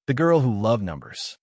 the girl who loved numbers.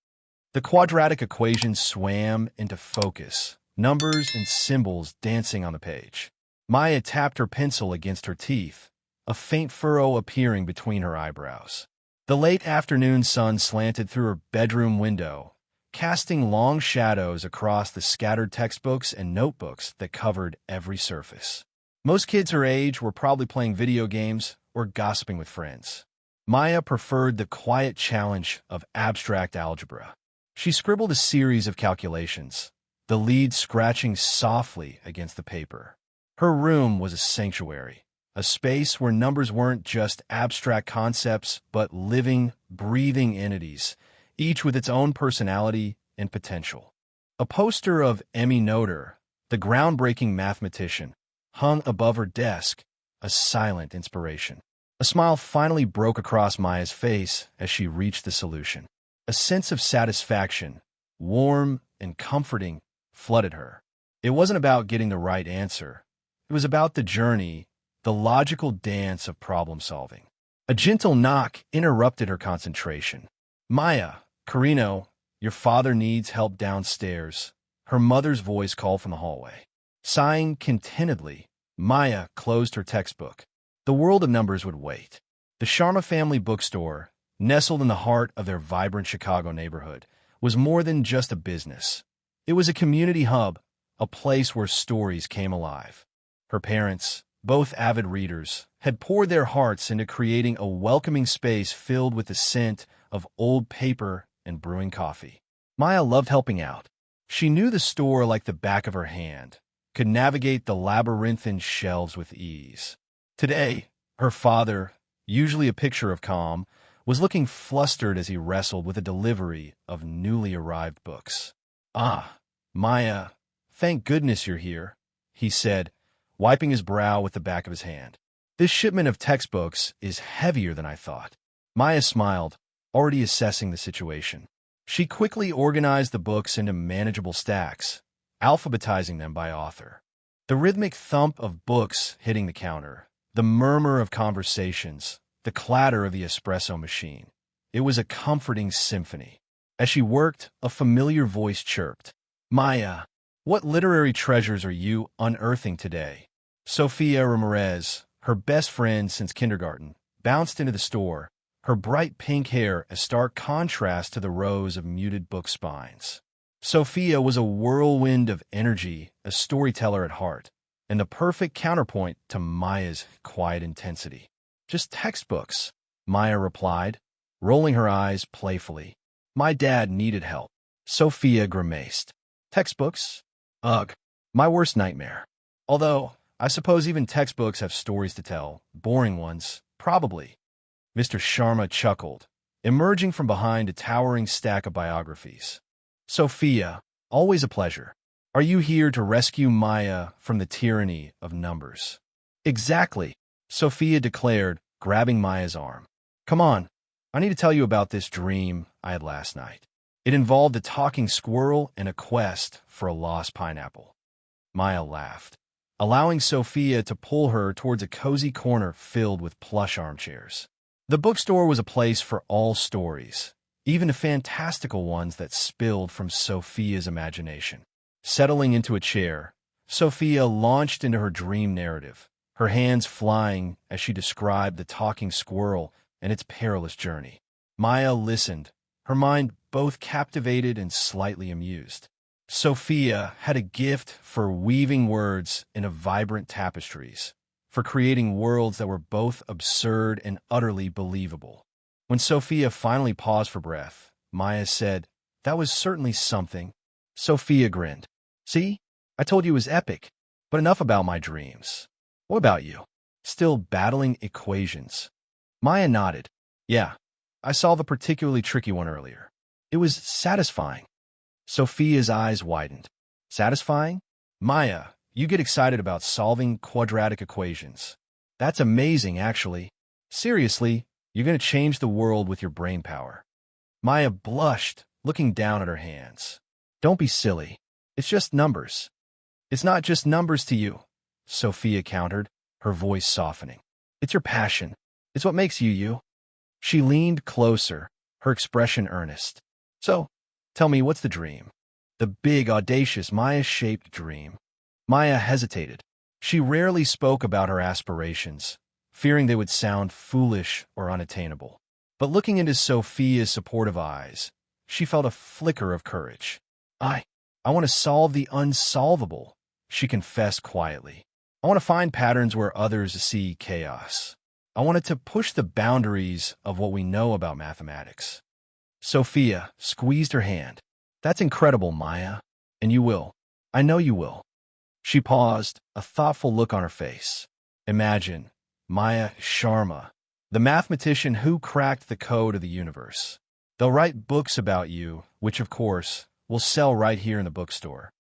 The quadratic equation swam into focus, numbers and symbols dancing on the page. Maya tapped her pencil against her teeth, a faint furrow appearing between her eyebrows. The late afternoon sun slanted through her bedroom window, casting long shadows across the scattered textbooks and notebooks that covered every surface. Most kids her age were probably playing video games or gossiping with friends. Maya preferred the quiet challenge of abstract algebra. She scribbled a series of calculations, the lead scratching softly against the paper. Her room was a sanctuary, a space where numbers weren't just abstract concepts, but living, breathing entities, each with its own personality and potential. A poster of Emmy Noether, the groundbreaking mathematician, hung above her desk, a silent inspiration. A smile finally broke across Maya's face as she reached the solution. A sense of satisfaction, warm and comforting, flooded her. It wasn't about getting the right answer. It was about the journey, the logical dance of problem-solving. A gentle knock interrupted her concentration. "Maya, Carino, your father needs help downstairs," her mother's voice called from the hallway. Sighing contentedly, Maya closed her textbook. The world of numbers would wait. The Sharma family bookstore, nestled in the heart of their vibrant Chicago neighborhood, was more than just a business. It was a community hub, a place where stories came alive. Her parents, both avid readers, had poured their hearts into creating a welcoming space filled with the scent of old paper and brewing coffee. Maya loved helping out. She knew the store like the back of her hand, could navigate the labyrinthine shelves with ease. Today, her father, usually a picture of calm, was looking flustered as he wrestled with a delivery of newly arrived books. "Ah, Maya, thank goodness you're here," he said, wiping his brow with the back of his hand. "This shipment of textbooks is heavier than I thought." Maya smiled, already assessing the situation. She quickly organized the books into manageable stacks, alphabetizing them by author. The rhythmic thump of books hitting the counter, the murmur of conversations, the clatter of the espresso machine. It was a comforting symphony. As she worked, a familiar voice chirped. "Maya, what literary treasures are you unearthing today?" Sophia Ramirez, her best friend since kindergarten, bounced into the store, her bright pink hair a stark contrast to the rows of muted book spines. Sophia was a whirlwind of energy, a storyteller at heart, and the perfect counterpoint to Maya's quiet intensity. "Just textbooks," Maya replied, rolling her eyes playfully. "My dad needed help." Sophia grimaced. "Textbooks? Ugh, my worst nightmare. Although, I suppose even textbooks have stories to tell, boring ones, probably." Mr. Sharma chuckled, emerging from behind a towering stack of biographies. "Sophia, always a pleasure. Are you here to rescue Maya from the tyranny of numbers?" "Exactly," Sophia declared, grabbing Maya's arm. "Come on, I need to tell you about this dream I had last night. It involved a talking squirrel and a quest for a lost pineapple." Maya laughed, allowing Sophia to pull her towards a cozy corner filled with plush armchairs. The bookstore was a place for all stories, even the fantastical ones that spilled from Sophia's imagination. Settling into a chair, Sophia launched into her dream narrative, her hands flying as she described the talking squirrel and its perilous journey. Maya listened, her mind both captivated and slightly amused. Sophia had a gift for weaving words into vibrant tapestries, for creating worlds that were both absurd and utterly believable. When Sophia finally paused for breath, Maya said, "That was certainly something." Sophia grinned. "See, I told you it was epic. But enough about my dreams. What about you? Still battling equations?" Maya nodded. "Yeah, I solved a particularly tricky one earlier. It was satisfying." Sophia's eyes widened. "Satisfying? Maya, you get excited about solving quadratic equations. That's amazing, actually. Seriously, you're going to change the world with your brain power." Maya blushed, looking down at her hands. "Don't be silly. It's just numbers." "It's not just numbers to you," Sophia countered, her voice softening. "It's your passion. It's what makes you you." She leaned closer, her expression earnest. So, tell me, what's the dream? The big, audacious, Maya-shaped dream. Maya hesitated. She rarely spoke about her aspirations, fearing they would sound foolish or unattainable. But looking into Sophia's supportive eyes, she felt a flicker of courage. I want to solve the unsolvable, she confessed quietly. I want to find patterns where others see chaos. I wanted to push the boundaries of what we know about mathematics. Sophia squeezed her hand. That's incredible, Maya. And you will. I know you will. She paused, a thoughtful look on her face. Imagine Maya Sharma, the mathematician who cracked the code of the universe. They'll write books about you, which, of course, will sell right here in the bookstore.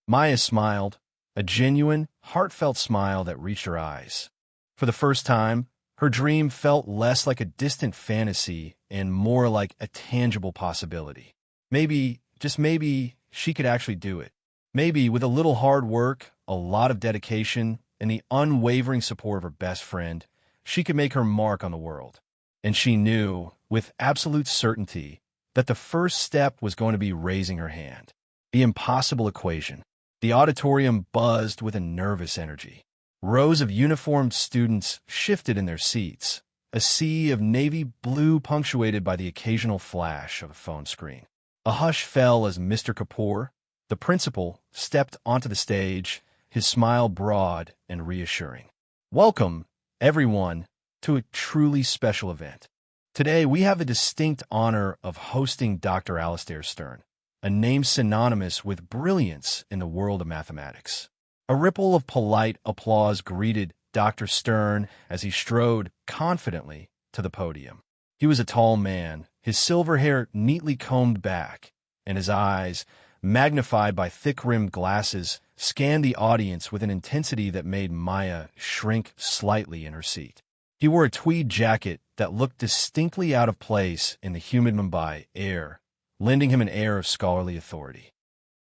Maya smiled, a genuine, heartfelt smile that reached her eyes. For the first time, her dream felt less like a distant fantasy and more like a tangible possibility. Maybe, just maybe, she could actually do it. Maybe with a little hard work, a lot of dedication, and the unwavering support of her best friend, she could make her mark on the world. And she knew, with absolute certainty, that the first step was going to be raising her hand. The impossible equation. The auditorium buzzed with a nervous energy. Rows of uniformed students shifted in their seats, a sea of navy blue punctuated by the occasional flash of a phone screen. A hush fell as Mr. Kapoor, the principal, stepped onto the stage, his smile broad and reassuring. Welcome, everyone, to a truly special event. Today, we have the distinct honor of hosting Dr. Alastair Stern, a name synonymous with brilliance in the world of mathematics. A ripple of polite applause greeted Dr. Stern as he strode confidently to the podium. He was a tall man, his silver hair neatly combed back, and his eyes, magnified by thick-rimmed glasses, scanned the audience with an intensity that made Maya shrink slightly in her seat. He wore a tweed jacket that looked distinctly out of place in the humid Mumbai air, lending him an air of scholarly authority.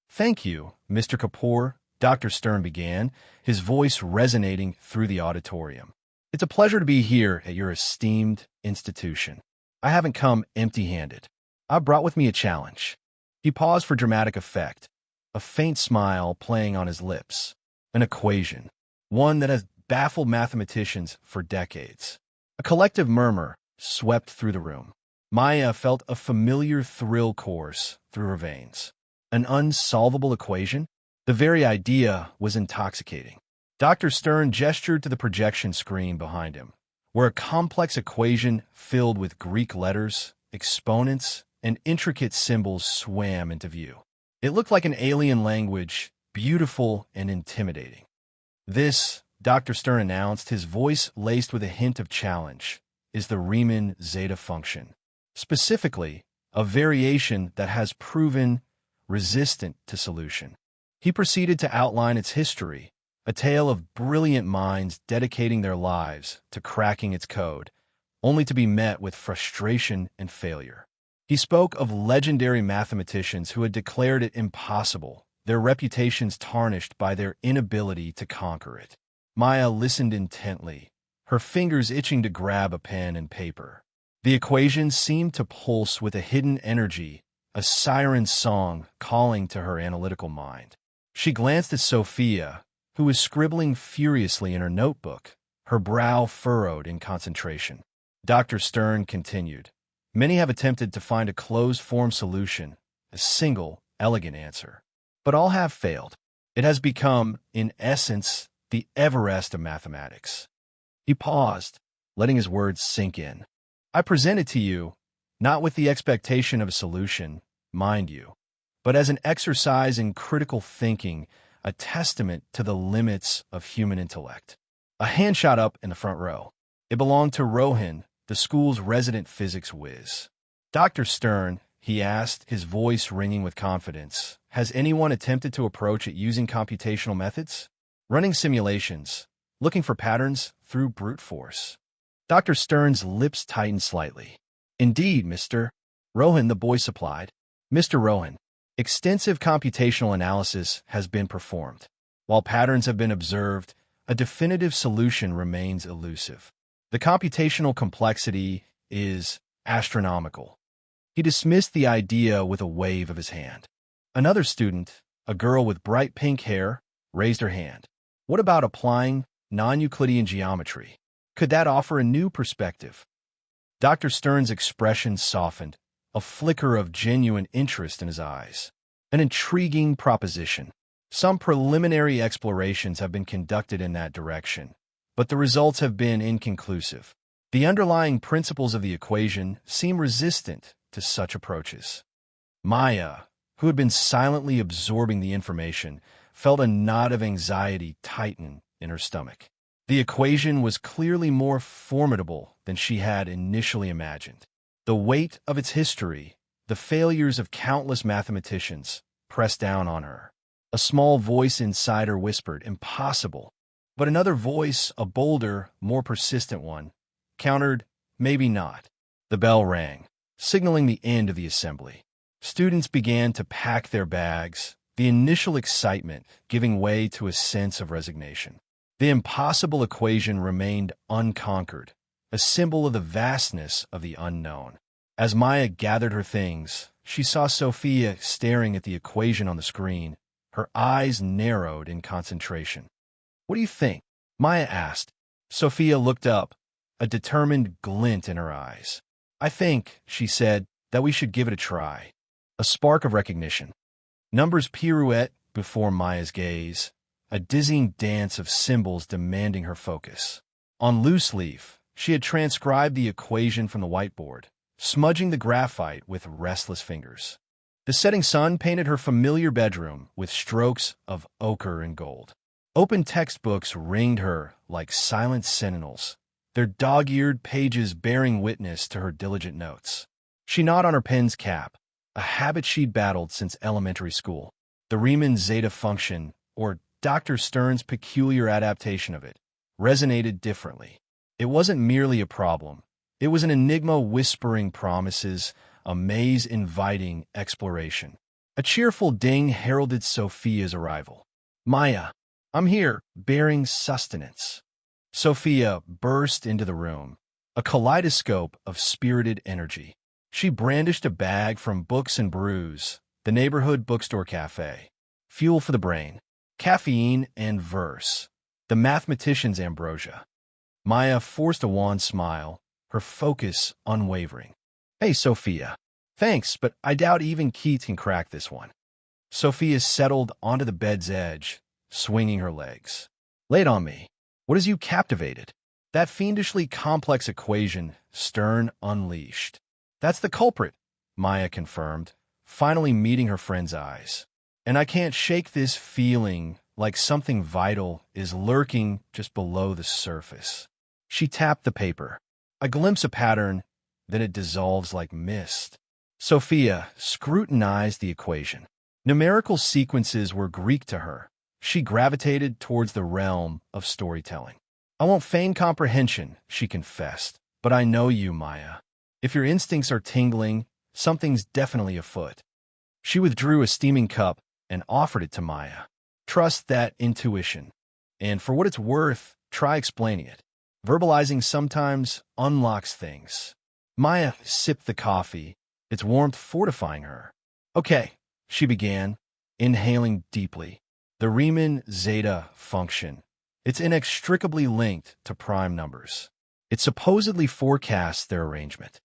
"Thank you, Mr. Kapoor," Dr. Stern began, his voice resonating through the auditorium. "It's a pleasure to be here at your esteemed institution. I haven't come empty-handed. I brought with me a challenge." He paused for dramatic effect, a faint smile playing on his lips. An equation, one that has baffled mathematicians for decades. A collective murmur swept through the room. Maya felt a familiar thrill course through her veins. An unsolvable equation? The very idea was intoxicating. Dr. Stern gestured to the projection screen behind him, where a complex equation filled with Greek letters, exponents, and intricate symbols swam into view. It looked like an alien language, beautiful and intimidating. "This," Dr. Stern announced, his voice laced with a hint of challenge, "is the Riemann zeta function. Specifically, a variation that has proven resistant to solution." He proceeded to outline its history, a tale of brilliant minds dedicating their lives to cracking its code, only to be met with frustration and failure. He spoke of legendary mathematicians who had declared it impossible, their reputations tarnished by their inability to conquer it. Maya listened intently, her fingers itching to grab a pen and paper. The equation seemed to pulse with a hidden energy, a siren song calling to her analytical mind. She glanced at Sophia, who was scribbling furiously in her notebook, her brow furrowed in concentration. Dr. Stern continued, "Many have attempted to find a closed-form solution, a single, elegant answer. But all have failed. It has become, in essence, the Everest of mathematics." He paused, letting his words sink in. "I present it to you, not with the expectation of a solution, mind you, but as an exercise in critical thinking, a testament to the limits of human intellect." A hand shot up in the front row. It belonged to Rohan, the school's resident physics whiz. "Dr. Stern," he asked, his voice ringing with confidence, "has anyone attempted to approach it using computational methods? Running simulations, looking for patterns through brute force?" Dr. Stern's lips tightened slightly. "Indeed, Mr. Rohan," the boy supplied. "Mr. Rohan, extensive computational analysis has been performed. While patterns have been observed, a definitive solution remains elusive. The computational complexity is astronomical." He dismissed the idea with a wave of his hand. Another student, a girl with bright pink hair, raised her hand. What about applying non-Euclidean geometry? Could that offer a new perspective? Dr. Stern's expression softened, a flicker of genuine interest in his eyes. An intriguing proposition. Some preliminary explorations have been conducted in that direction, but the results have been inconclusive. The underlying principles of the equation seem resistant to such approaches. Maya, who had been silently absorbing the information, felt a knot of anxiety tighten in her stomach. The equation was clearly more formidable than she had initially imagined. The weight of its history, the failures of countless mathematicians, pressed down on her. A small voice inside her whispered, "Impossible." But another voice, a bolder, more persistent one, countered, "Maybe not." The bell rang, signaling the end of the assembly. Students began to pack their bags, the initial excitement giving way to a sense of resignation. The impossible equation remained unconquered, a symbol of the vastness of the unknown. As Maya gathered her things, she saw Sophia staring at the equation on the screen, her eyes narrowed in concentration. "What do you think?" Maya asked. Sophia looked up, a determined glint in her eyes. "I think," she said, "that we should give it a try." A spark of recognition. Numbers pirouette before Maya's gaze, a dizzying dance of symbols demanding her focus. On loose leaf, she had transcribed the equation from the whiteboard, smudging the graphite with restless fingers. The setting sun painted her familiar bedroom with strokes of ochre and gold. Open textbooks ringed her like silent sentinels, their dog-eared pages bearing witness to her diligent notes. She gnawed on her pen's cap, a habit she'd battled since elementary school. The Riemann zeta function, or Dr. Stern's peculiar adaptation of it, resonated differently. It wasn't merely a problem. It was an enigma whispering promises, a maze inviting exploration. A cheerful ding heralded Sophia's arrival. "Maya, I'm here, bearing sustenance." Sophia burst into the room, a kaleidoscope of spirited energy. She brandished a bag from Books and Brews, the neighborhood bookstore cafe. Fuel for the brain. Caffeine and verse. The mathematician's ambrosia. Maya forced a wan smile, her focus unwavering. "Hey, Sophia. Thanks, but I doubt even Keats can crack this one." Sophia settled onto the bed's edge, swinging her legs. "Lay it on me. What has you captivated?" "That fiendishly complex equation," Stern unleashed. "That's the culprit," Maya confirmed, finally meeting her friend's eyes. "And I can't shake this feeling like something vital is lurking just below the surface." She tapped the paper. "I glimpse a pattern, then it dissolves like mist." Sophia scrutinized the equation. Numerical sequences were Greek to her. She gravitated towards the realm of storytelling. "I won't feign comprehension," she confessed, "but I know you, Maya. If your instincts are tingling, something's definitely afoot." She withdrew a steaming cup and offered it to Maya. "Trust that intuition. And for what it's worth, try explaining it. Verbalizing sometimes unlocks things." Maya sipped the coffee, its warmth fortifying her. "Okay," she began, inhaling deeply. "The Riemann zeta function. It's inextricably linked to prime numbers. It supposedly forecasts their arrangement."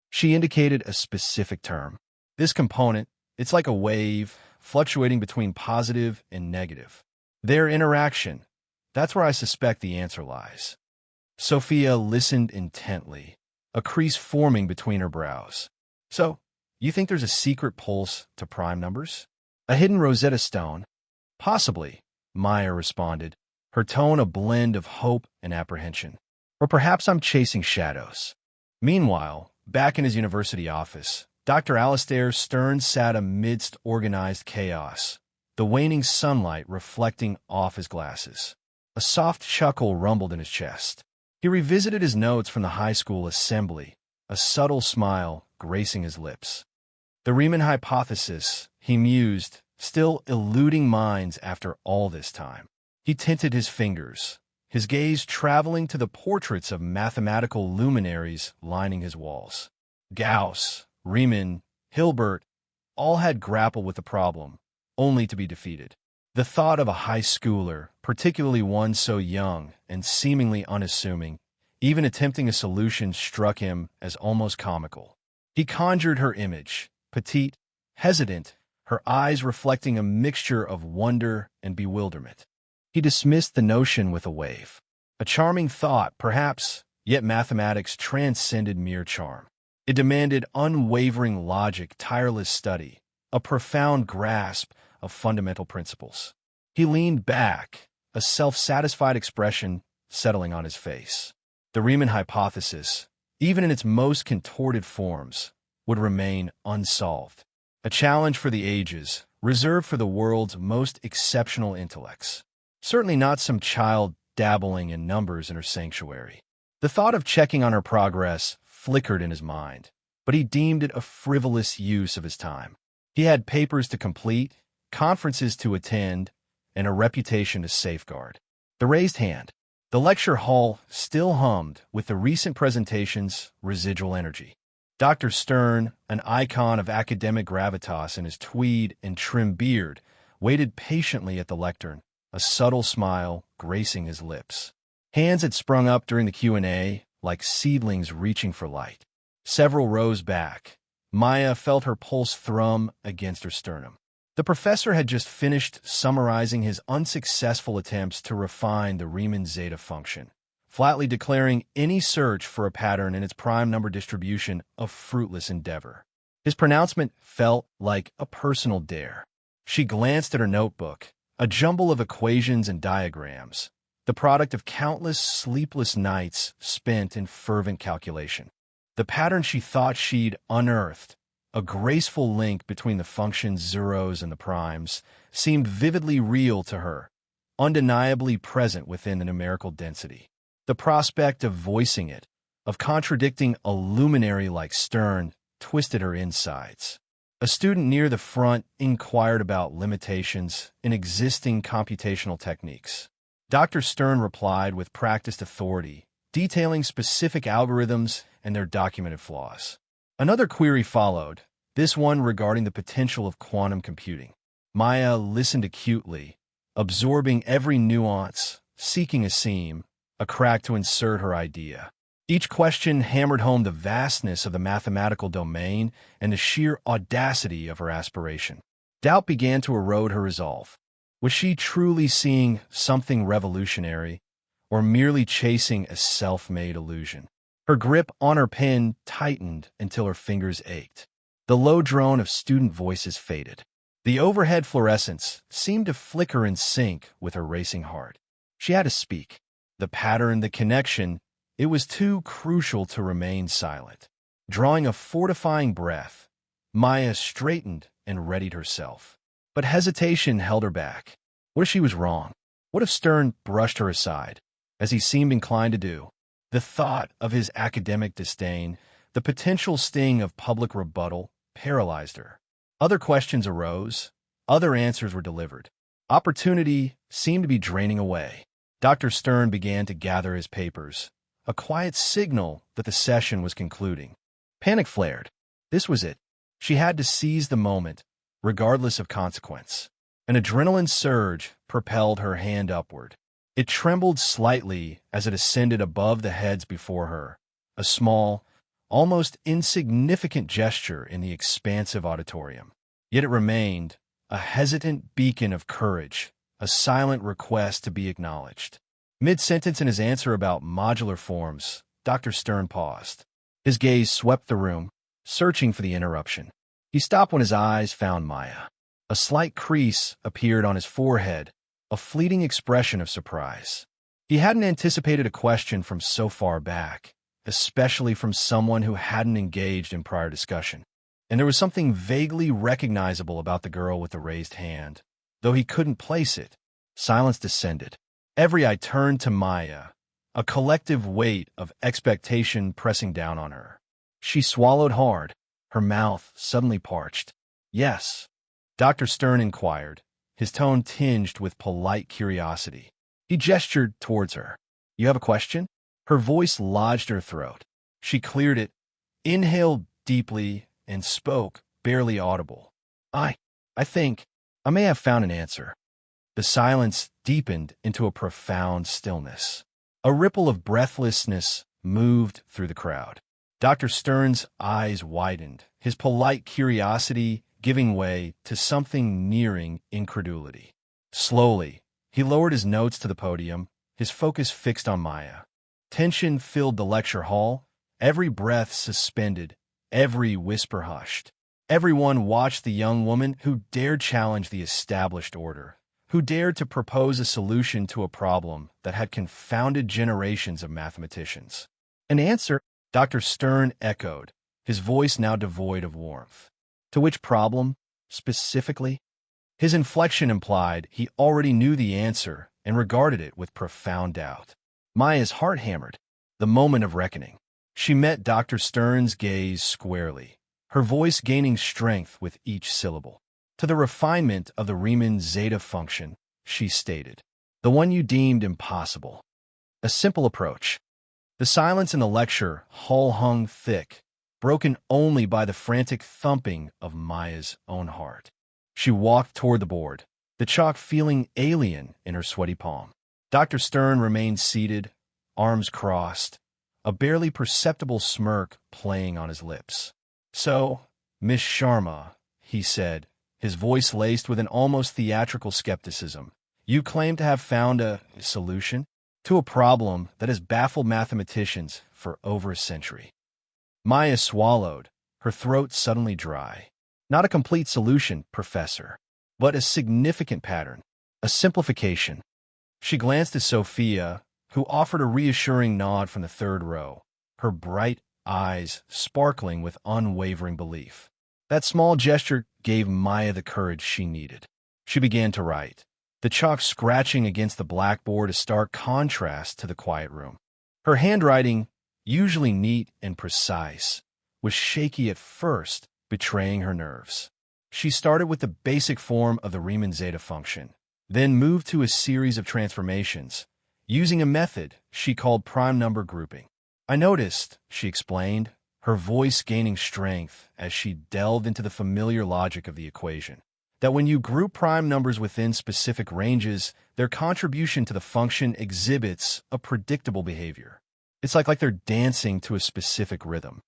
She indicated a specific term. "This component, it's like a wave, fluctuating between positive and negative. Their interaction, that's where I suspect the answer lies." Sophia listened intently, a crease forming between her brows. "So, you think there's a secret pulse to prime numbers? A hidden Rosetta Stone?" "Possibly," Maya responded, her tone a blend of hope and apprehension. "Or perhaps I'm chasing shadows." Meanwhile, back in his university office, Dr. Alastair Stern sat amidst organized chaos, the waning sunlight reflecting off his glasses. A soft chuckle rumbled in his chest. He revisited his notes from the high school assembly, a subtle smile gracing his lips. "The Riemann hypothesis," he mused, still eluding minds after all this time. He tinted his fingers, his gaze traveling to the portraits of mathematical luminaries lining his walls. Gauss, Riemann, Hilbert, all had grappled with the problem, only to be defeated. The thought of a high schooler, particularly one so young and seemingly unassuming, even attempting a solution struck him as almost comical. He conjured her image, petite, hesitant, her eyes reflecting a mixture of wonder and bewilderment. He dismissed the notion with a wave. A charming thought, perhaps, yet mathematics transcended mere charm. It demanded unwavering logic, tireless study, a profound grasp of fundamental principles. He leaned back, a self-satisfied expression settling on his face. The Riemann hypothesis, even in its most contorted forms, would remain unsolved. A challenge for the ages, reserved for the world's most exceptional intellects. Certainly not some child dabbling in numbers in her sanctuary. The thought of checking on her progress flickered in his mind, but he deemed it a frivolous use of his time. He had papers to complete, conferences to attend, and a reputation to safeguard. The raised hand. The lecture hall still hummed with the recent presentation's residual energy. Dr. Stern, an icon of academic gravitas in his tweed and trim beard, waited patiently at the lectern, a subtle smile gracing his lips. Hands had sprung up during the Q&A, like seedlings reaching for light. Several rows back, Maya felt her pulse thrum against her sternum. The professor had just finished summarizing his unsuccessful attempts to refine the Riemann zeta function, flatly declaring any search for a pattern in its prime number distribution a fruitless endeavor. His pronouncement felt like a personal dare. She glanced at her notebook, a jumble of equations and diagrams, the product of countless sleepless nights spent in fervent calculation. The pattern she thought she'd unearthed, a graceful link between the function's zeros and the primes, seemed vividly real to her, undeniably present within the numerical density. The prospect of voicing it, of contradicting a luminary like Stern, twisted her insides. A student near the front inquired about limitations in existing computational techniques. Dr. Stern replied with practiced authority, detailing specific algorithms and their documented flaws. Another query followed, this one regarding the potential of quantum computing. Maya listened acutely, absorbing every nuance, seeking a seam, a crack to insert her idea. Each question hammered home the vastness of the mathematical domain and the sheer audacity of her aspiration. Doubt began to erode her resolve. Was she truly seeing something revolutionary, or merely chasing a self-made illusion? Her grip on her pen tightened until her fingers ached. The low drone of student voices faded. The overhead fluorescence seemed to flicker in sync with her racing heart. She had to speak. The pattern, the connection, it was too crucial to remain silent. Drawing a fortifying breath, Maya straightened and readied herself. But hesitation held her back. What if she was wrong? What if Stern brushed her aside, as he seemed inclined to do? The thought of his academic disdain, the potential sting of public rebuttal, paralyzed her. Other questions arose. Other answers were delivered. Opportunity seemed to be draining away. Dr. Stern began to gather his papers, a quiet signal that the session was concluding. Panic flared. This was it. She had to seize the moment, regardless of consequence. An adrenaline surge propelled her hand upward. It trembled slightly as it ascended above the heads before her, a small, almost insignificant gesture in the expansive auditorium. Yet it remained, a hesitant beacon of courage, a silent request to be acknowledged. Mid-sentence in his answer about modular forms, Dr. Stern paused. His gaze swept the room, searching for the interruption. He stopped when his eyes found Maya. A slight crease appeared on his forehead, a fleeting expression of surprise. He hadn't anticipated a question from so far back, especially from someone who hadn't engaged in prior discussion. And there was something vaguely recognizable about the girl with the raised hand. Though he couldn't place it, silence descended. Every eye turned to Maya, a collective weight of expectation pressing down on her. She swallowed hard, her mouth suddenly parched. Yes, Dr. Stern inquired, his tone tinged with polite curiosity. He gestured towards her. You have a question? Her voice lodged her throat. She cleared it, inhaled deeply, and spoke, barely audible. I think I may have found an answer. The silence deepened into a profound stillness. A ripple of breathlessness moved through the crowd. Dr. Stern's eyes widened, his polite curiosity giving way to something nearing incredulity. Slowly, he lowered his notes to the podium, his focus fixed on Maya. Tension filled the lecture hall, every breath suspended, every whisper hushed. Everyone watched the young woman who dared challenge the established order, who dared to propose a solution to a problem that had confounded generations of mathematicians. An answer, Dr. Stern echoed, his voice now devoid of warmth. To which problem, specifically? His inflection implied he already knew the answer and regarded it with profound doubt. Maya's heart hammered. The moment of reckoning. She met Dr. Stern's gaze squarely, her voice gaining strength with each syllable. To the refinement of the Riemann zeta function, she stated, the one you deemed impossible. A simple approach. The silence in the lecture hall hung thick, broken only by the frantic thumping of Maya's own heart. She walked toward the board, the chalk feeling alien in her sweaty palm. Dr. Stern remained seated, arms crossed, a barely perceptible smirk playing on his lips. So, Miss Sharma, he said, his voice laced with an almost theatrical skepticism, you claim to have found a solution to a problem that has baffled mathematicians for over a century. Maya swallowed, her throat suddenly dry. Not a complete solution, Professor, but a significant pattern, a simplification. She glanced at Sophia, who offered a reassuring nod from the third row, her bright eyes sparkling with unwavering belief. That small gesture gave Maya the courage she needed. She began to write, the chalk scratching against the blackboard a stark contrast to the quiet room. Her handwriting, usually neat and precise, was shaky at first, betraying her nerves. She started with the basic form of the Riemann zeta function, then moved to a series of transformations, using a method she called prime number grouping. I noticed, she explained, her voice gaining strength as she delved into the familiar logic of the equation, that when you group prime numbers within specific ranges, their contribution to the function exhibits a predictable behavior. It's like they're dancing to a specific rhythm.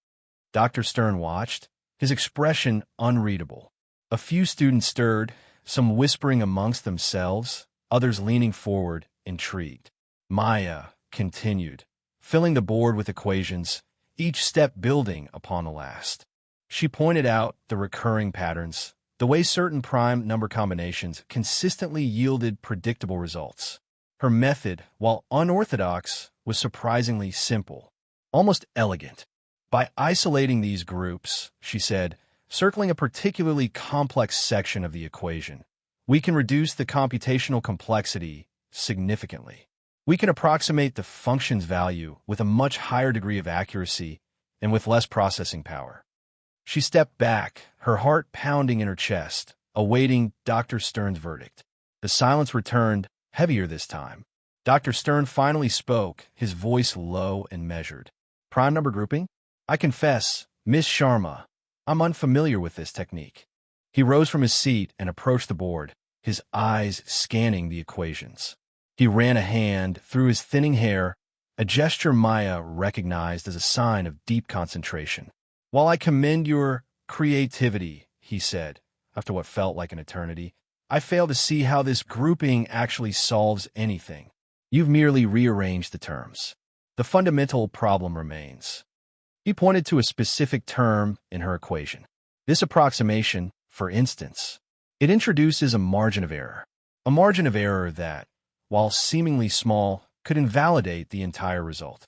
Dr. Stern watched, his expression unreadable. A few students stirred, some whispering amongst themselves, others leaning forward, intrigued. Maya continued, filling the board with equations, each step building upon the last. She pointed out the recurring patterns, the way certain prime number combinations consistently yielded predictable results. Her method, while unorthodox, was surprisingly simple, almost elegant. By isolating these groups, she said, circling a particularly complex section of the equation, we can reduce the computational complexity significantly. We can approximate the function's value with a much higher degree of accuracy and with less processing power. She stepped back, her heart pounding in her chest, awaiting Dr. Stern's verdict. The silence returned, heavier this time. Dr. Stern finally spoke, his voice low and measured. Prime number grouping? I confess, Miss Sharma, I'm unfamiliar with this technique. He rose from his seat and approached the board, his eyes scanning the equations. He ran a hand through his thinning hair, a gesture Maya recognized as a sign of deep concentration. While I commend your creativity, he said, after what felt like an eternity, I fail to see how this grouping actually solves anything. You've merely rearranged the terms. The fundamental problem remains. He pointed to a specific term in her equation. This approximation, for instance, it introduces a margin of error. A margin of error that, while seemingly small, could invalidate the entire result.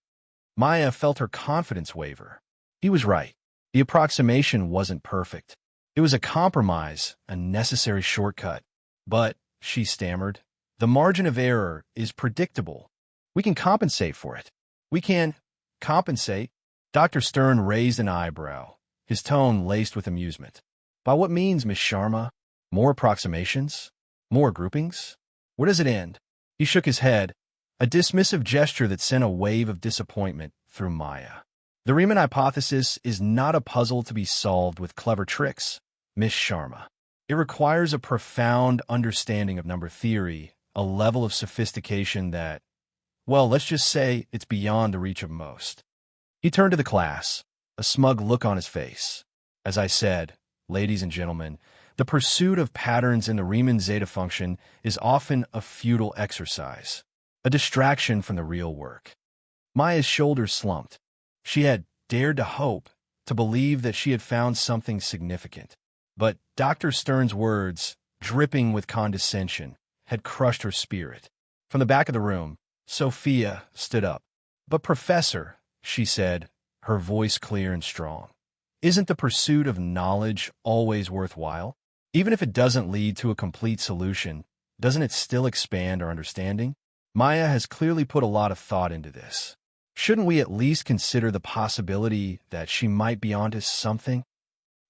Maya felt her confidence waver. He was right. The approximation wasn't perfect. It was a compromise, a necessary shortcut. But, she stammered, the margin of error is predictable. We can compensate for it. We can compensate. Dr. Stern raised an eyebrow, his tone laced with amusement. By what means, Miss Sharma? More approximations? More groupings? Where does it end? He shook his head, a dismissive gesture that sent a wave of disappointment through Maya. The Riemann hypothesis is not a puzzle to be solved with clever tricks, Miss Sharma. It requires a profound understanding of number theory, a level of sophistication that, well, let's just say it's beyond the reach of most. He turned to the class, a smug look on his face. As I said, ladies and gentlemen, the pursuit of patterns in the Riemann zeta function is often a futile exercise, a distraction from the real work. Maya's shoulders slumped. She had dared to hope, to believe that she had found something significant. But Dr. Stern's words, dripping with condescension, had crushed her spirit. From the back of the room, Sophia stood up. "But Professor," she said, her voice clear and strong, "isn't the pursuit of knowledge always worthwhile? Even if it doesn't lead to a complete solution, doesn't it still expand our understanding? Maya has clearly put a lot of thought into this. Shouldn't we at least consider the possibility that she might be onto something?"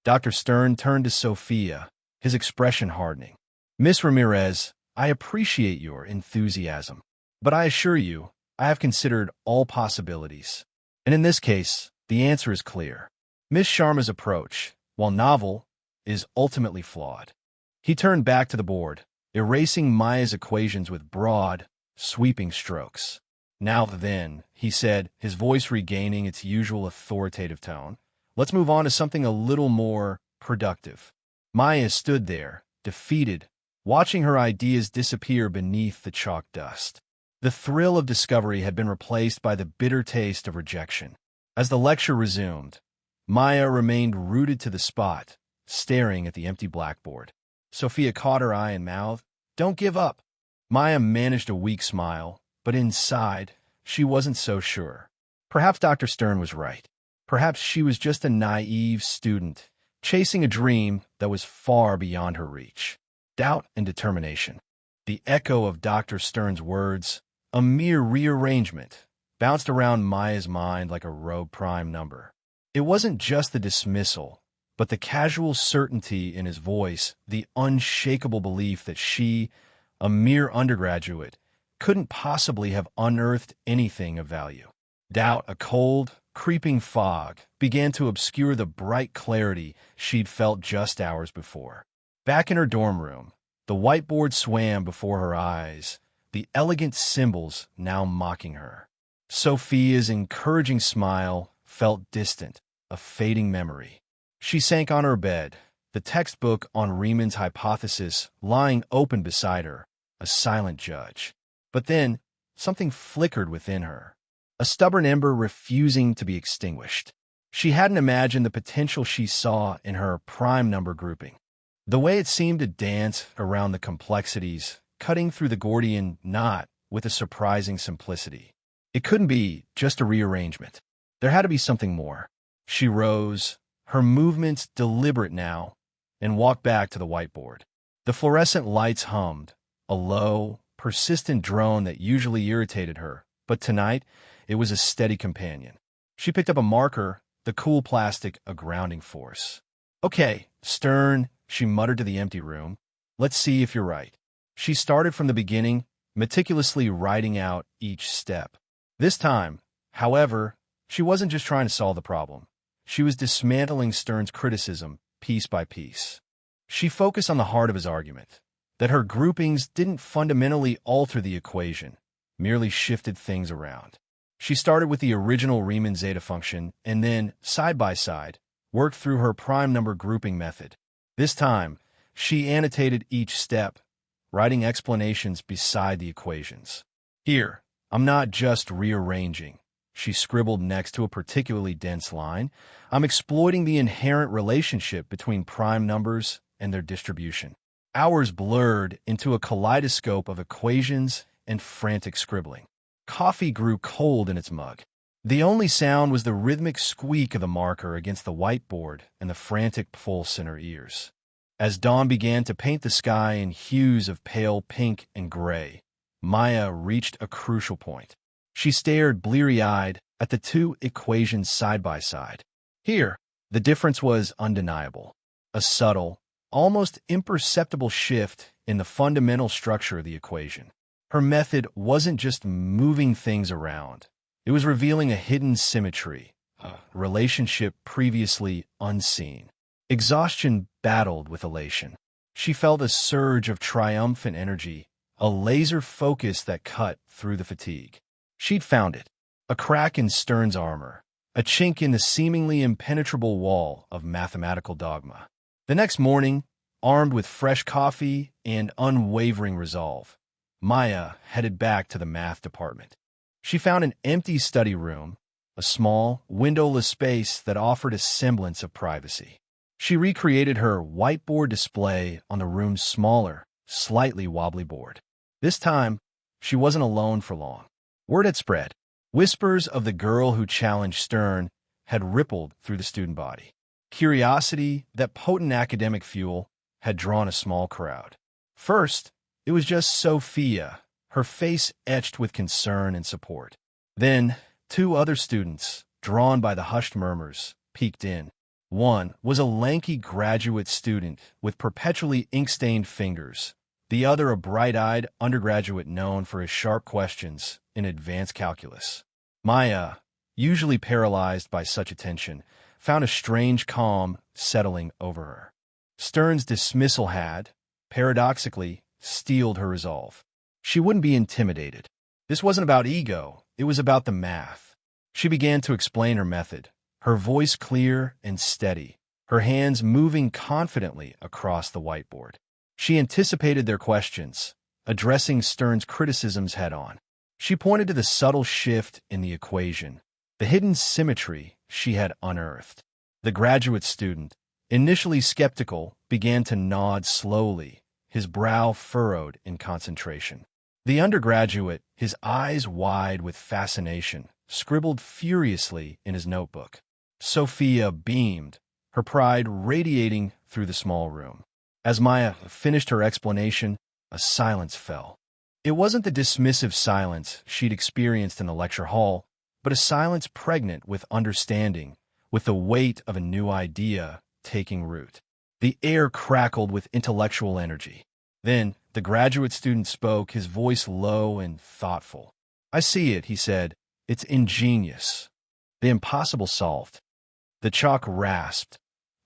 Dr. Stern turned to Sophia, his expression hardening. "Miss Ramirez, I appreciate your enthusiasm, but I assure you, I have considered all possibilities. And in this case, the answer is clear. Miss Sharma's approach, while novel, is ultimately flawed." He turned back to the board, erasing Maya's equations with broad, sweeping strokes. "Now then," he said, his voice regaining its usual authoritative tone, "let's move on to something a little more productive." Maya stood there, defeated, watching her ideas disappear beneath the chalk dust. The thrill of discovery had been replaced by the bitter taste of rejection. As the lecture resumed, Maya remained rooted to the spot, staring at the empty blackboard. Sophia caught her eye and mouthed, "Don't give up." Maya managed a weak smile, but inside, she wasn't so sure. Perhaps Dr. Stern was right. Perhaps she was just a naive student, chasing a dream that was far beyond her reach. Doubt and determination. The echo of Dr. Stern's words, a mere rearrangement, bounced around Maya's mind like a rogue prime number. It wasn't just the dismissal, but the casual certainty in his voice, the unshakable belief that she, a mere undergraduate, couldn't possibly have unearthed anything of value. Doubt, a cold, creeping fog, began to obscure the bright clarity she'd felt just hours before. Back in her dorm room, the whiteboard swam before her eyes, the elegant symbols now mocking her. Sophia's encouraging smile felt distant, a fading memory. She sank on her bed, the textbook on Riemann's hypothesis lying open beside her, a silent judge. But then, something flickered within her, a stubborn ember refusing to be extinguished. She hadn't imagined the potential she saw in her prime number grouping. The way it seemed to dance around the complexities, cutting through the Gordian knot with a surprising simplicity. It couldn't be just a rearrangement. There had to be something more. She rose, her movements deliberate now, and walked back to the whiteboard. The fluorescent lights hummed, a low, persistent drone that usually irritated her, but tonight it was a steady companion. She picked up a marker, the cool plastic a grounding force. "Okay, Stern," she muttered to the empty room. "Let's see if you're right." She started from the beginning, meticulously writing out each step. This time, however, she wasn't just trying to solve the problem. She was dismantling Stern's criticism piece by piece. She focused on the heart of his argument, that her groupings didn't fundamentally alter the equation, merely shifted things around. She started with the original Riemann zeta function and then, side by side, worked through her prime number grouping method. This time, she annotated each step, writing explanations beside the equations. "Here, I'm not just rearranging," she scribbled next to a particularly dense line. "I'm exploiting the inherent relationship between prime numbers and their distribution." Hours blurred into a kaleidoscope of equations and frantic scribbling. Coffee grew cold in its mug. The only sound was the rhythmic squeak of the marker against the whiteboard and the frantic pulse in her ears. As dawn began to paint the sky in hues of pale pink and gray, Maya reached a crucial point. She stared bleary-eyed at the two equations side by side. Here, the difference was undeniable. A subtle, almost imperceptible shift in the fundamental structure of the equation. Her method wasn't just moving things around. It was revealing a hidden symmetry, a relationship previously unseen. Exhaustion battled with elation. She felt a surge of triumphant energy, a laser focus that cut through the fatigue. She'd found it. A crack in Stern's armor, a chink in the seemingly impenetrable wall of mathematical dogma. The next morning, armed with fresh coffee and unwavering resolve, Maya headed back to the math department. She found an empty study room, a small, windowless space that offered a semblance of privacy. She recreated her whiteboard display on the room's smaller, slightly wobbly board. This time, she wasn't alone for long. Word had spread. Whispers of the girl who challenged Stern had rippled through the student body. Curiosity, that potent academic fuel, had drawn a small crowd. First, it was just Sophia, her face etched with concern and support. Then, two other students, drawn by the hushed murmurs, peeked in. One was a lanky graduate student with perpetually ink-stained fingers, the other a bright-eyed undergraduate known for his sharp questions in advanced calculus. Maya, usually paralyzed by such attention, found a strange calm settling over her. Stern's dismissal had, paradoxically, steeled her resolve. She wouldn't be intimidated. This wasn't about ego, it was about the math. She began to explain her method, her voice clear and steady, her hands moving confidently across the whiteboard. She anticipated their questions, addressing Stern's criticisms head-on. She pointed to the subtle shift in the equation, the hidden symmetry she had unearthed. The graduate student, initially skeptical, began to nod slowly, his brow furrowed in concentration. The undergraduate, his eyes wide with fascination, scribbled furiously in his notebook. Sophia beamed, her pride radiating through the small room. As Maya finished her explanation, a silence fell. It wasn't the dismissive silence she'd experienced in the lecture hall, but a silence pregnant with understanding, with the weight of a new idea taking root. The air crackled with intellectual energy. Then, the graduate student spoke, his voice low and thoughtful. "I see it," he said. "It's ingenious. The impossible solved." The chalk rasped,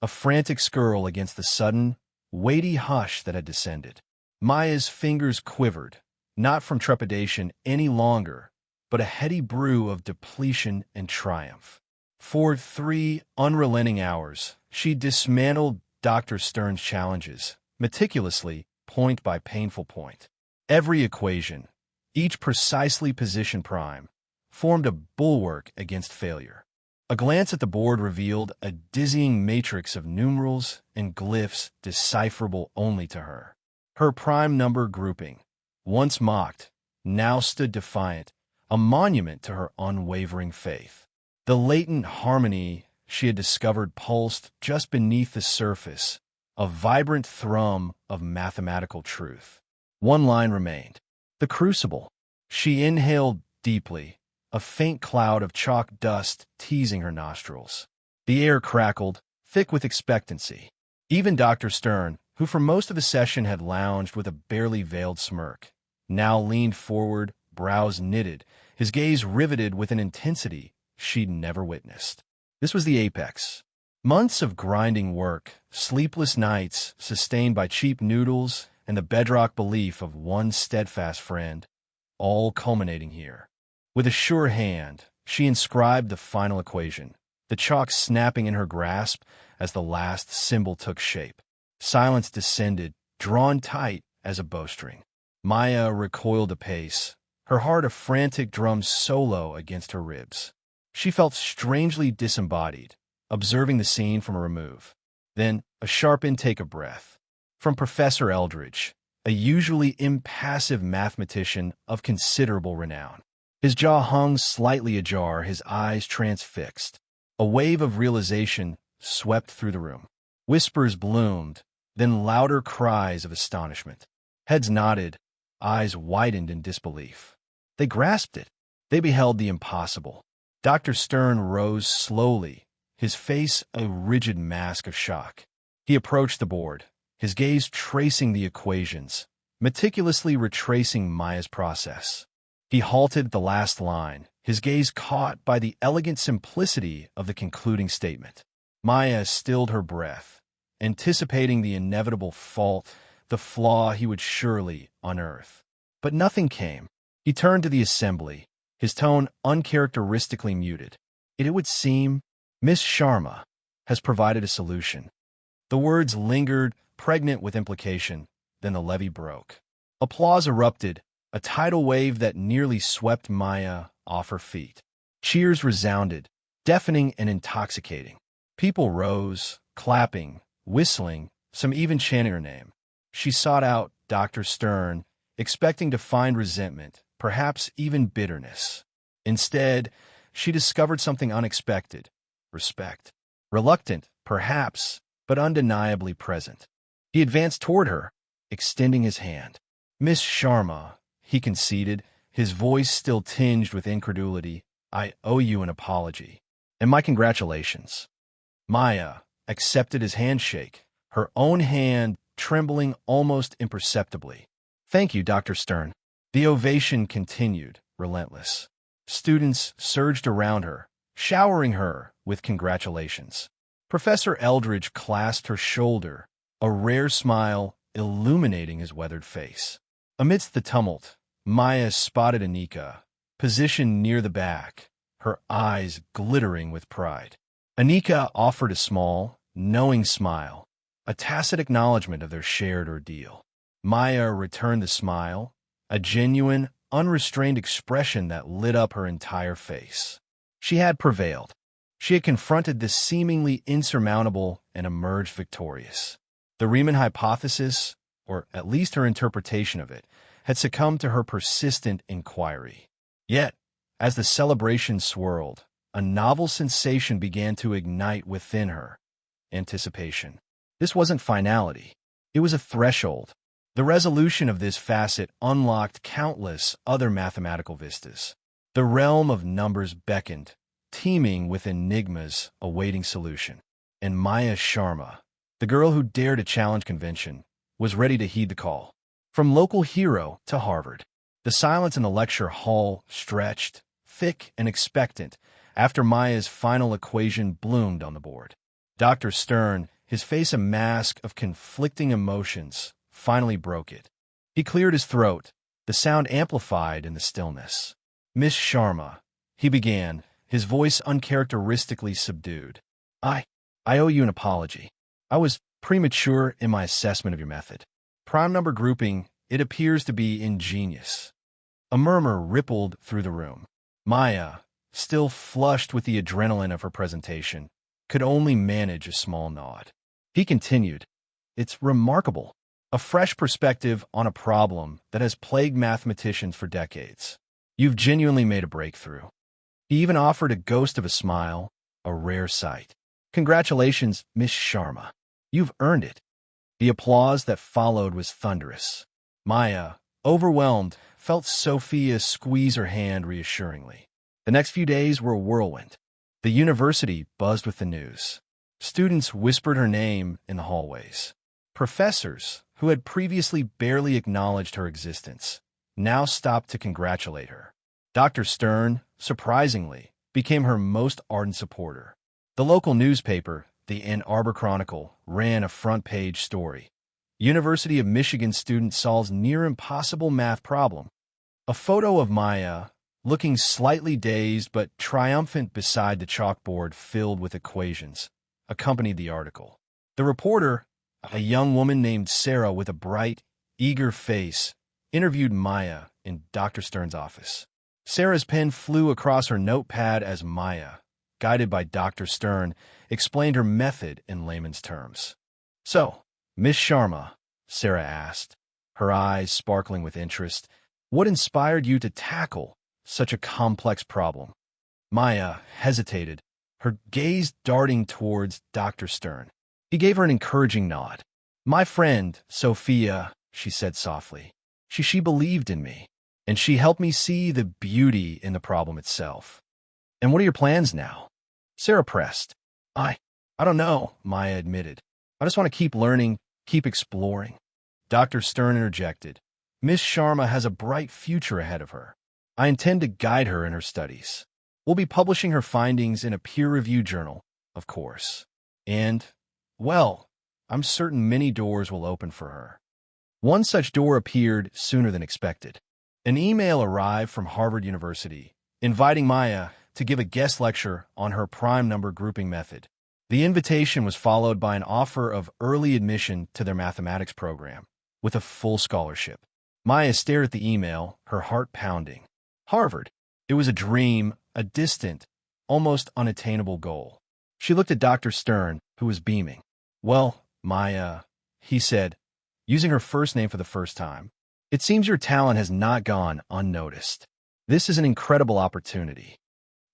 a frantic skirl against the sudden, weighty hush that had descended. Maya's fingers quivered, not from trepidation any longer, but a heady brew of depletion and triumph. For 3 unrelenting hours, she dismantled Dr. Stern's challenges, meticulously, point by painful point. Every equation, each precisely positioned prime, formed a bulwark against failure. A glance at the board revealed a dizzying matrix of numerals and glyphs decipherable only to her. Her prime number grouping, once mocked, now stood defiant, a monument to her unwavering faith. The latent harmony she had discovered pulsed just beneath the surface, a vibrant thrum of mathematical truth. One line remained. The crucible. She inhaled deeply, a faint cloud of chalk dust teasing her nostrils. The air crackled, thick with expectancy. Even Dr. Stern, who for most of the session had lounged with a barely veiled smirk, now leaned forward, brows knitted, his gaze riveted with an intensity she'd never witnessed. This was the apex. Months of grinding work, sleepless nights sustained by cheap noodles, and the bedrock belief of one steadfast friend, all culminating here. With a sure hand, she inscribed the final equation, the chalk snapping in her grasp as the last symbol took shape. Silence descended, drawn tight as a bowstring. Maya recoiled a pace, her heart a frantic drum solo against her ribs. She felt strangely disembodied, observing the scene from a remove. Then, a sharp intake of breath. From Professor Eldridge, a usually impassive mathematician of considerable renown. His jaw hung slightly ajar, his eyes transfixed. A wave of realization swept through the room. Whispers bloomed, then louder cries of astonishment. Heads nodded, eyes widened in disbelief. They grasped it. They beheld the impossible. Dr. Stern rose slowly, his face a rigid mask of shock. He approached the board, his gaze tracing the equations, meticulously retracing Maya's process. He halted at the last line, his gaze caught by the elegant simplicity of the concluding statement. Maya stilled her breath, anticipating the inevitable fault, the flaw he would surely unearth. But nothing came. He turned to the assembly, his tone uncharacteristically muted. It would seem Miss Sharma has provided a solution. The words lingered, pregnant with implication, then the levee broke. Applause erupted, a tidal wave that nearly swept Maya off her feet. Cheers resounded, deafening and intoxicating. People rose, clapping, whistling, some even chanting her name. She sought out Dr. Stern, expecting to find resentment, perhaps even bitterness. Instead, she discovered something unexpected: respect. Reluctant, perhaps, but undeniably present. He advanced toward her, extending his hand. "Miss Sharma," he conceded, his voice still tinged with incredulity, "I owe you an apology. And my congratulations." Maya accepted his handshake, her own hand trembling almost imperceptibly. "Thank you, Dr. Stern." The ovation continued, relentless. Students surged around her, showering her with congratulations. Professor Eldridge clasped her shoulder, a rare smile illuminating his weathered face. Amidst the tumult, Maya spotted Anika, positioned near the back, her eyes glittering with pride. Anika offered a small, knowing smile, a tacit acknowledgement of their shared ordeal. Maya returned the smile, a genuine, unrestrained expression that lit up her entire face. She had prevailed. She had confronted this seemingly insurmountable and emerged victorious. The Riemann hypothesis, or at least her interpretation of it, had succumbed to her persistent inquiry. Yet, as the celebration swirled, a novel sensation began to ignite within her: anticipation. This wasn't finality. It was a threshold. The resolution of this facet unlocked countless other mathematical vistas. The realm of numbers beckoned, teeming with enigmas awaiting solution. And Maya Sharma, the girl who dared to challenge convention, was ready to heed the call. From local hero to Harvard, the silence in the lecture hall stretched, thick and expectant, after Maya's final equation bloomed on the board. Dr. Stern, his face a mask of conflicting emotions, finally broke it. He cleared his throat, the sound amplified in the stillness. "Miss Sharma," he began, his voice uncharacteristically subdued. I owe you an apology. I was premature in my assessment of your method. Prime number grouping, it appears to be ingenious." A murmur rippled through the room. Maya, still flushed with the adrenaline of her presentation, could only manage a small nod. He continued, "It's remarkable. A fresh perspective on a problem that has plagued mathematicians for decades. You've genuinely made a breakthrough." He even offered a ghost of a smile, a rare sight. "Congratulations, Miss Sharma. You've earned it." The applause that followed was thunderous. Maya, overwhelmed, felt Sophia squeeze her hand reassuringly. The next few days were a whirlwind. The university buzzed with the news. Students whispered her name in the hallways. Professors, who had previously barely acknowledged her existence, now stopped to congratulate her. Dr. Stern, surprisingly, became her most ardent supporter. The local newspaper, the Ann Arbor Chronicle, ran a front-page story. University of Michigan student solves near-impossible math problem. A photo of Maya, looking slightly dazed but triumphant beside the chalkboard filled with equations, accompanied the article. The reporter, a young woman named Sarah with a bright, eager face, interviewed Maya in Dr. Stern's office. Sarah's pen flew across her notepad as Maya, guided by Dr. Stern, explained her method in layman's terms. "So, Miss Sharma," Sarah asked, her eyes sparkling with interest, "what inspired you to tackle such a complex problem?" Maya hesitated, her gaze darting towards Dr. Stern. He gave her an encouraging nod. "My friend, Sophia," she said softly. She believed in me, and she helped me see the beauty in the problem itself." "And what are your plans now?" Sarah pressed. I don't know," Maya admitted. "I just want to keep learning, keep exploring." Dr. Stern interjected. "Miss Sharma has a bright future ahead of her. I intend to guide her in her studies. We'll be publishing her findings in a peer-reviewed journal, of course. And, well, I'm certain many doors will open for her. One such door appeared sooner than expected. An email arrived from Harvard University, inviting Maya to give a guest lecture on her prime number grouping method. The invitation was followed by an offer of early admission to their mathematics program, with a full scholarship. Maya stared at the email, her heart pounding. Harvard. It was a dream, a distant, almost unattainable goal. She looked at Dr. Stern, who was beaming. Well, Maya, he said, using her first name for the first time, it seems your talent has not gone unnoticed. This is an incredible opportunity.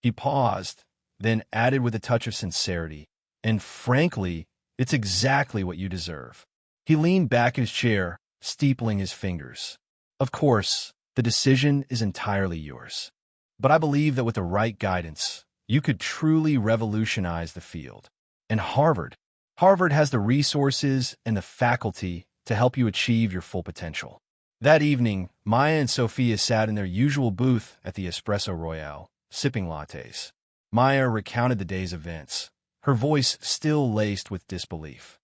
He paused, then added with a touch of sincerity, and frankly, it's exactly what you deserve. He leaned back in his chair, steepling his fingers. Of course, the decision is entirely yours. But I believe that with the right guidance, you could truly revolutionize the field. And Harvard has the resources and the faculty to help you achieve your full potential. That evening, Maya and Sophia sat in their usual booth at the Espresso Royale, sipping lattes. Maya recounted the day's events, her voice still laced with disbelief.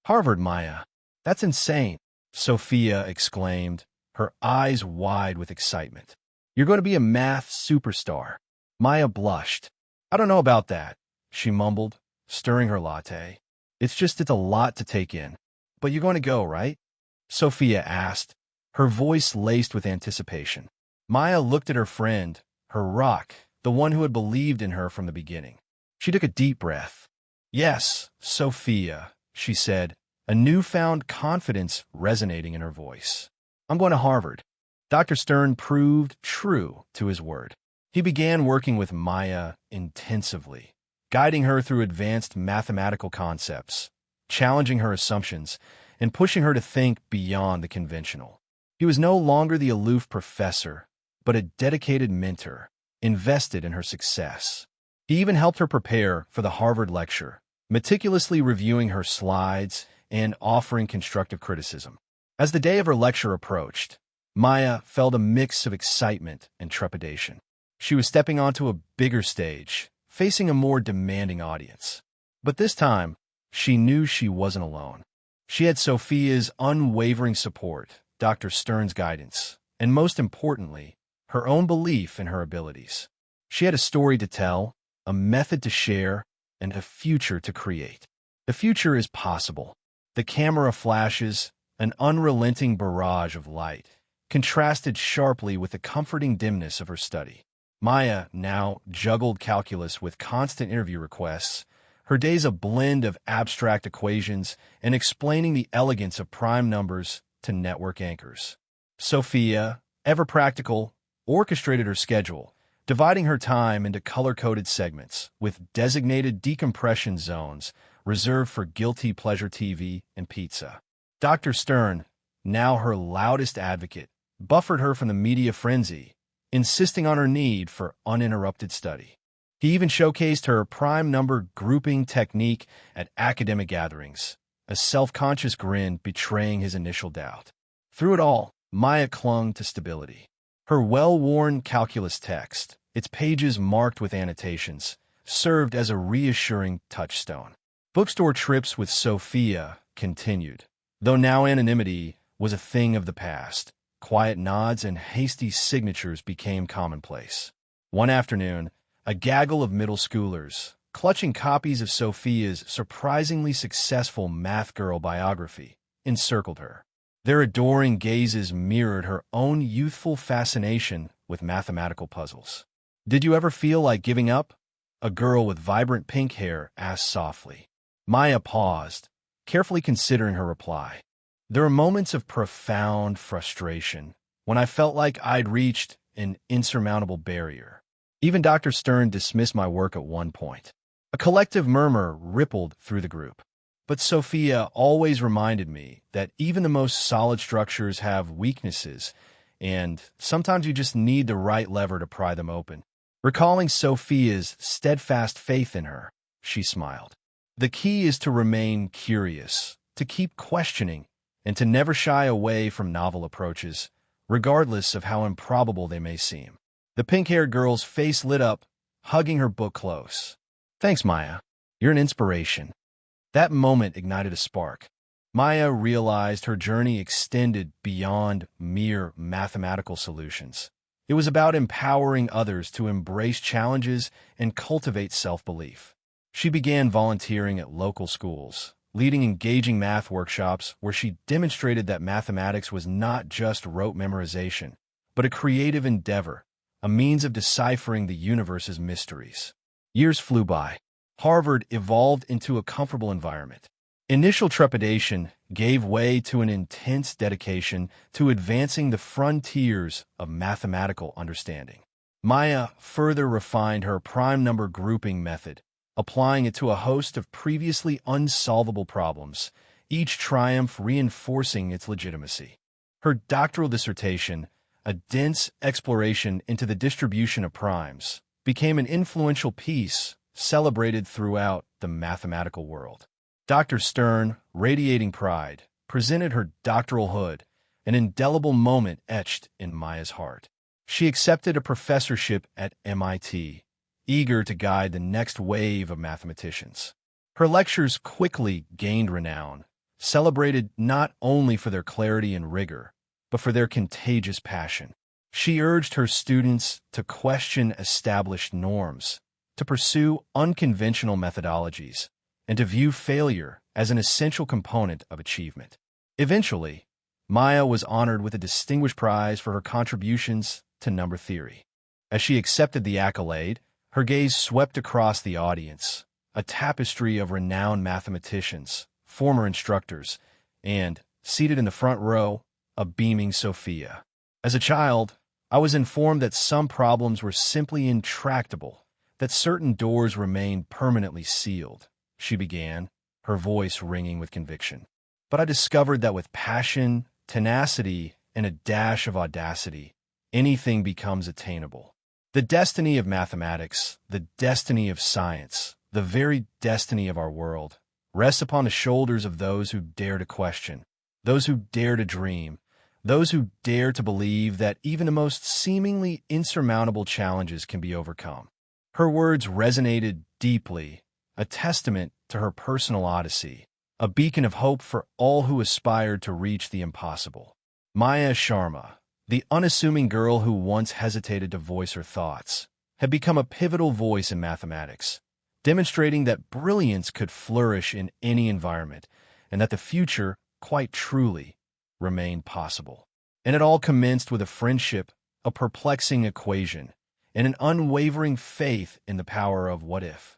Harvard, Maya, that's insane, Sophia exclaimed, her eyes wide with excitement. You're going to be a math superstar. Maya blushed. I don't know about that, she mumbled, stirring her latte. It's a lot to take in. But you're going to go, right? Sophia asked, her voice laced with anticipation. Maya looked at her friend, her rock, the one who had believed in her from the beginning. She took a deep breath. Yes, Sophia, she said, a newfound confidence resonating in her voice. I'm going to Harvard. Dr. Stern proved true to his word. He began working with Maya intensively, guiding her through advanced mathematical concepts, challenging her assumptions, and pushing her to think beyond the conventional. He was no longer the aloof professor, but a dedicated mentor, invested in her success. He even helped her prepare for the Harvard lecture, meticulously reviewing her slides and offering constructive criticism. As the day of her lecture approached, Maya felt a mix of excitement and trepidation. She was stepping onto a bigger stage, facing a more demanding audience. But this time, she knew she wasn't alone. She had Sophia's unwavering support, Dr. Stern's guidance, and most importantly, her own belief in her abilities. She had a story to tell, a method to share, and a future to create. The future is possible. The camera flashes, an unrelenting barrage of light, contrasted sharply with the comforting dimness of her study. Maya now juggled calculus with constant interview requests, her days a blend of abstract equations and explaining the elegance of prime numbers to network anchors. Sophia, ever practical, orchestrated her schedule, dividing her time into color-coded segments with designated decompression zones reserved for guilty pleasure TV and pizza. Dr. Stern, now her loudest advocate, buffered her from the media frenzy, insisting on her need for uninterrupted study. He even showcased her prime number grouping technique at academic gatherings, a self-conscious grin betraying his initial doubt. Through it all, Maya clung to stability. Her well-worn calculus text, its pages marked with annotations, served as a reassuring touchstone. Bookstore trips with Sophia continued, though now anonymity was a thing of the past. Quiet nods and hasty signatures became commonplace. One afternoon, a gaggle of middle schoolers, clutching copies of Sophia's surprisingly successful math girl biography, encircled her. Their adoring gazes mirrored her own youthful fascination with mathematical puzzles. Did you ever feel like giving up? A girl with vibrant pink hair asked softly. Maya paused, carefully considering her reply. There were moments of profound frustration when I felt like I'd reached an insurmountable barrier. Even Dr. Stern dismissed my work at one point. A collective murmur rippled through the group. But Sophia always reminded me that even the most solid structures have weaknesses, and sometimes you just need the right lever to pry them open. Recalling Sophia's steadfast faith in her, she smiled. The key is to remain curious, to keep questioning, and to never shy away from novel approaches, regardless of how improbable they may seem. The pink-haired girl's face lit up, hugging her book close. Thanks, Maya. You're an inspiration. That moment ignited a spark. Maya realized her journey extended beyond mere mathematical solutions. It was about empowering others to embrace challenges and cultivate self-belief. She began volunteering at local schools, leading engaging math workshops where she demonstrated that mathematics was not just rote memorization, but a creative endeavor, a means of deciphering the universe's mysteries. Years flew by. Harvard evolved into a comfortable environment. Initial trepidation gave way to an intense dedication to advancing the frontiers of mathematical understanding. Maya further refined her prime number grouping method, applying it to a host of previously unsolvable problems, each triumph reinforcing its legitimacy. Her doctoral dissertation, a dense exploration into the distribution of primes, became an influential piece celebrated throughout the mathematical world. Dr. Stern, radiating pride, presented her doctoral hood, an indelible moment etched in Maya's heart. She accepted a professorship at MIT, eager to guide the next wave of mathematicians. Her lectures quickly gained renown, celebrated not only for their clarity and rigor, but for their contagious passion. She urged her students to question established norms, to pursue unconventional methodologies, and to view failure as an essential component of achievement. Eventually, Maya was honored with a distinguished prize for her contributions to number theory. As she accepted the accolade, her gaze swept across the audience, a tapestry of renowned mathematicians, former instructors, and, seated in the front row, a beaming Sophia. As a child, I was informed that some problems were simply intractable, that certain doors remained permanently sealed. She began, her voice ringing with conviction. But I discovered that with passion, tenacity, and a dash of audacity, anything becomes attainable. The destiny of mathematics, the destiny of science, the very destiny of our world, rests upon the shoulders of those who dare to question, those who dare to dream, those who dare to believe that even the most seemingly insurmountable challenges can be overcome. Her words resonated deeply, a testament to her personal odyssey, a beacon of hope for all who aspired to reach the impossible. Maya Sharma, the unassuming girl who once hesitated to voice her thoughts, had become a pivotal voice in mathematics, demonstrating that brilliance could flourish in any environment and that the future, quite truly, remained possible. And it all commenced with a friendship, a perplexing equation, and an unwavering faith in the power of what if.